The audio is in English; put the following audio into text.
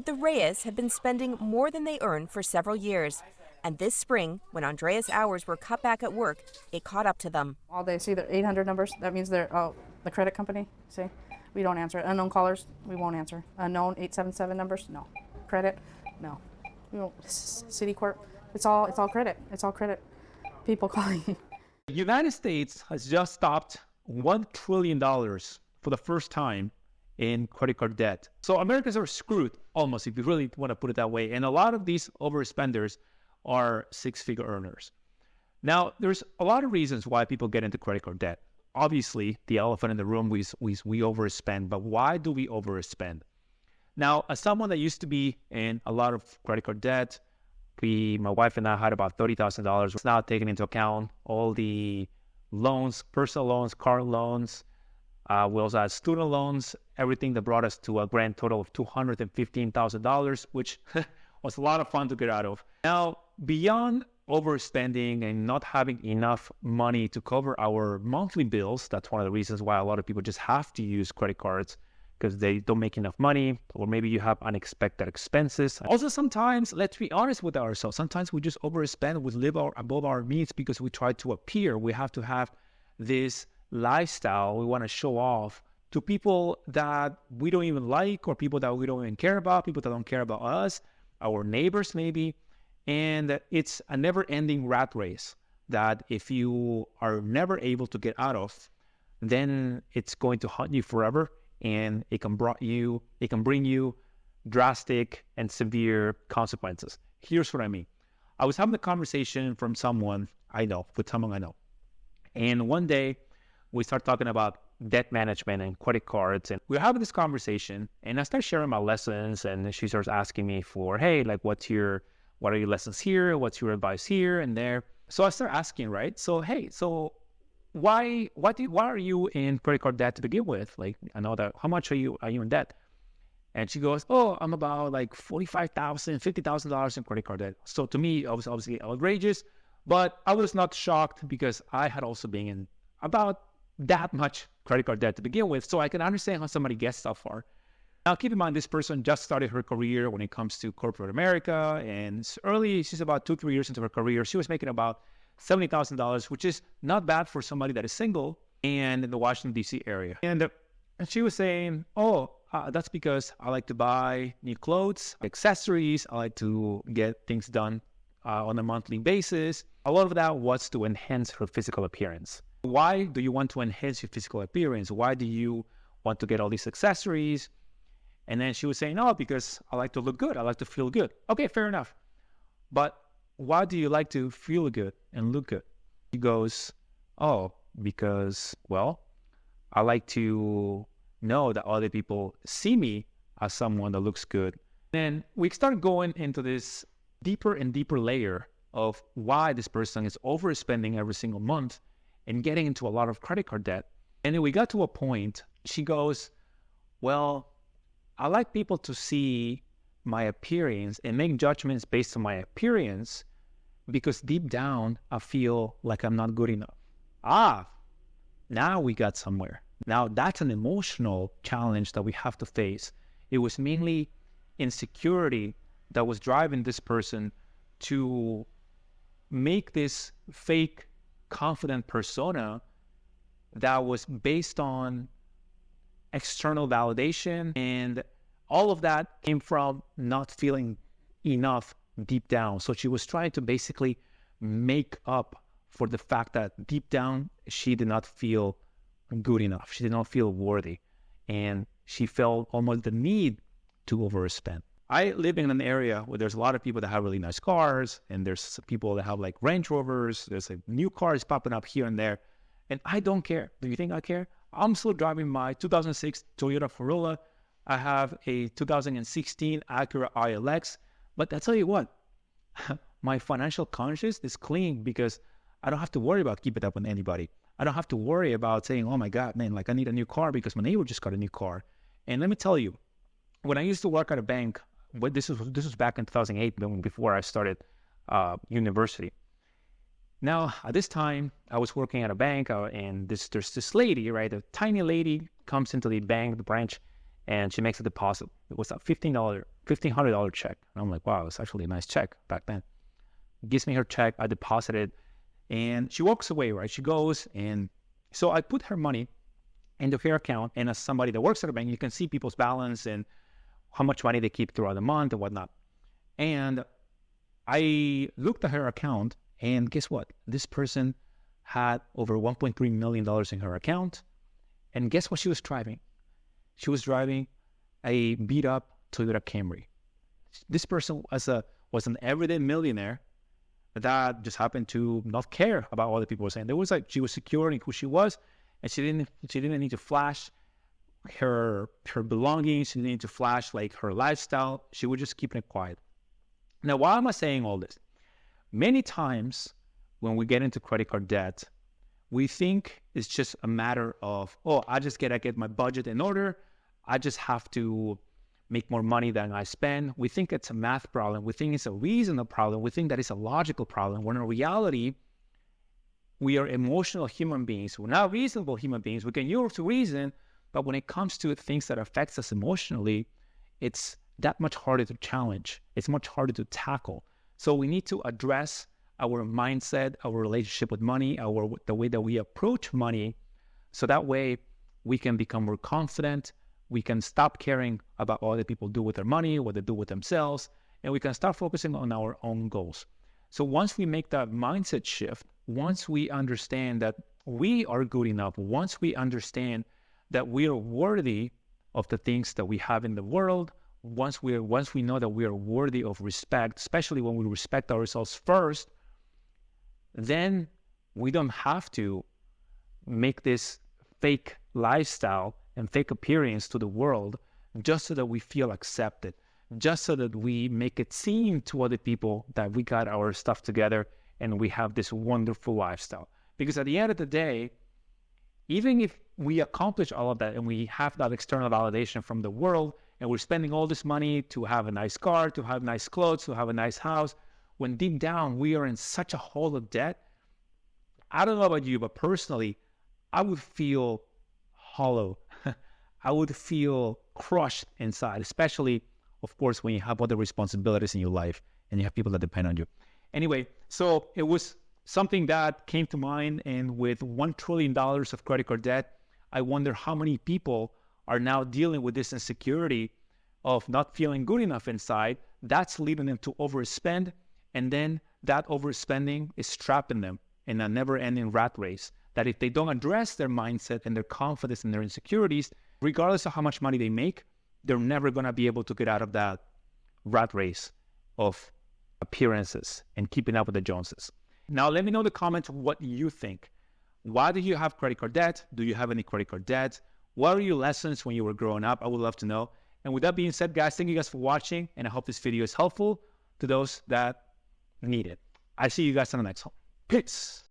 the Reyes have been spending more than they earn for several years. And this spring, when Andrea's hours were cut back at work, it caught up to them. All day, see the 800 numbers? That means they're the credit company. See, we don't answer. Unknown callers, we won't answer. Unknown 877 numbers, no. Credit, no. We won't. Citicorp, it's all credit. It's all credit. People calling. The United States has just stopped $1 trillion for the first time in credit card debt. So Americans are screwed almost, if you really want to put it that way. And a lot of these overspenders are six-figure earners. Now, there's a lot of reasons why people get into credit card debt. Obviously, the elephant in the room, we overspend. But why do we overspend? Now, as someone that used to be in a lot of credit card debt, my wife and I had about $30,000. It's now taking into account all the loans, personal loans, car loans. We also had student loans, everything that brought us to a grand total of $215,000, which was a lot of fun to get out of. Now, beyond overspending and not having enough money to cover our monthly bills, that's one of the reasons why a lot of people just have to use credit cards, because they don't make enough money, or maybe you have unexpected expenses. Also, sometimes, let's be honest with ourselves, sometimes we just overspend, we live above our means because we try to appear. We have to have this lifestyle we want to show off to people that we don't even like, or people that we don't even care about, people that don't care about us, our neighbors maybe. And it's a never-ending rat race that if you are never able to get out of, then it's going to haunt you forever. And it can bring you drastic and severe consequences. Here's what I mean. I was having a conversation with someone I know. And one day we start talking about debt management and credit cards. And we were having this conversation, and I started sharing my lessons, and she starts asking me for, hey, like, what are your lessons here? What's your advice here and there? So I start asking, right? So, hey, why are you in credit card debt to begin with? Like, I know that, how much are you in debt? And she goes, oh, I'm about like $45,000, $50,000 in credit card debt. So to me, it was obviously outrageous, but I was not shocked because I had also been in about that much credit card debt to begin with. So I can understand how somebody gets that far. Now, keep in mind, this person just started her career when it comes to corporate America, and she's about 2-3 years into her career. She was making about $70,000, which is not bad for somebody that is single and in the Washington, D.C. area. And she was saying, that's because I like to buy new clothes, accessories. I like to get things done on a monthly basis. A lot of that was to enhance her physical appearance. Why do you want to enhance your physical appearance? Why do you want to get all these accessories? And then she was saying, because I like to look good. I like to feel good. Okay, fair enough. But why do you like to feel good and look good? He goes, because, I like to know that other people see me as someone that looks good. Then we start going into this deeper and deeper layer of why this person is overspending every single month and getting into a lot of credit card debt. And then we got to a point, she goes, I like people to see my appearance and make judgments based on my appearance, because deep down, I feel like I'm not good enough. Now we got somewhere. Now that's an emotional challenge that we have to face. It was mainly insecurity that was driving this person to make this fake confident persona that was based on external validation, and all of that came from not feeling enough deep down. So she was trying to basically make up for the fact that deep down she did not feel good enough. She did not feel worthy, and she felt almost the need to overspend. I live in an area where there's a lot of people that have really nice cars, and there's people that have like Range Rovers. There's like new cars popping up here and there, and I don't care. Do you think I care? I'm still driving my 2006 Toyota Corolla. I have a 2016 Acura ILX, but I tell you what, my financial conscience is clean because I don't have to worry about keeping up with anybody. I don't have to worry about saying, oh my God, man, like I need a new car because my neighbor just got a new car. And let me tell you, when I used to work at a bank, this was back in 2008, before I started university. Now, at this time, I was working at a bank, and there's this lady, right? A tiny lady comes into the bank, the branch, and she makes a deposit. It was a $15 $1,500 check. And I'm like, wow, it's actually a nice check back then. Gives me her check, I deposit it, and she walks away, right? She goes, and so I put her money into her account, and as somebody that works at a bank, you can see people's balance and how much money they keep throughout the month and whatnot. And I looked at her account, and guess what? This person had over $1.3 million in her account. And guess what she was driving? She was driving a beat-up Toyota Camry. This person was an everyday millionaire that just happened to not care about what other people were saying. There was she was secure in who she was, and she didn't need to flash her belongings. She didn't need to flash her lifestyle. She was just keeping it quiet. Now, why am I saying all this? Many times when we get into credit card debt, we think it's just a matter of, oh, I just gotta get my budget in order. I just have to make more money than I spend. We think it's a math problem. We think it's a reasonable problem. We think that it's a logical problem, when in reality, we are emotional human beings. We're not reasonable human beings. We can use reason, but when it comes to things that affects us emotionally, it's that much harder to challenge. It's much harder to tackle. So we need to address our mindset, our relationship with money, the way that we approach money, so that way we can become more confident. We can stop caring about what other people do with their money, what they do with themselves, and we can start focusing on our own goals. So once we make that mindset shift, once we understand that we are good enough, once we understand that we are worthy of the things that we have in the world, once we know that we are worthy of respect, especially when we respect ourselves first, then we don't have to make this fake lifestyle and fake appearance to the world just so that we feel accepted, just so that we make it seem to other people that we got our stuff together and we have this wonderful lifestyle. Because at the end of the day, even if we accomplish all of that and we have that external validation from the world, and we're spending all this money to have a nice car, to have nice clothes, to have a nice house, when deep down we are in such a hole of debt, I don't know about you, but personally, I would feel hollow. I would feel crushed inside, especially, of course, when you have other responsibilities in your life and you have people that depend on you. Anyway, so it was something that came to mind, and with $1 trillion of credit card debt, I wonder how many people are now dealing with this insecurity of not feeling good enough inside. That's leading them to overspend, and then that overspending is trapping them in a never-ending rat race, that if they don't address their mindset and their confidence and their insecurities, regardless of how much money they make, they're never going to be able to get out of that rat race of appearances and keeping up with the Joneses. Now, let me know in the comments what you think. Why do you have credit card debt? Do you have any credit card debt? What are your lessons when you were growing up? I would love to know. And with that being said, guys, thank you guys for watching, and I hope this video is helpful to those that need it. I see you guys on the next one. Peace.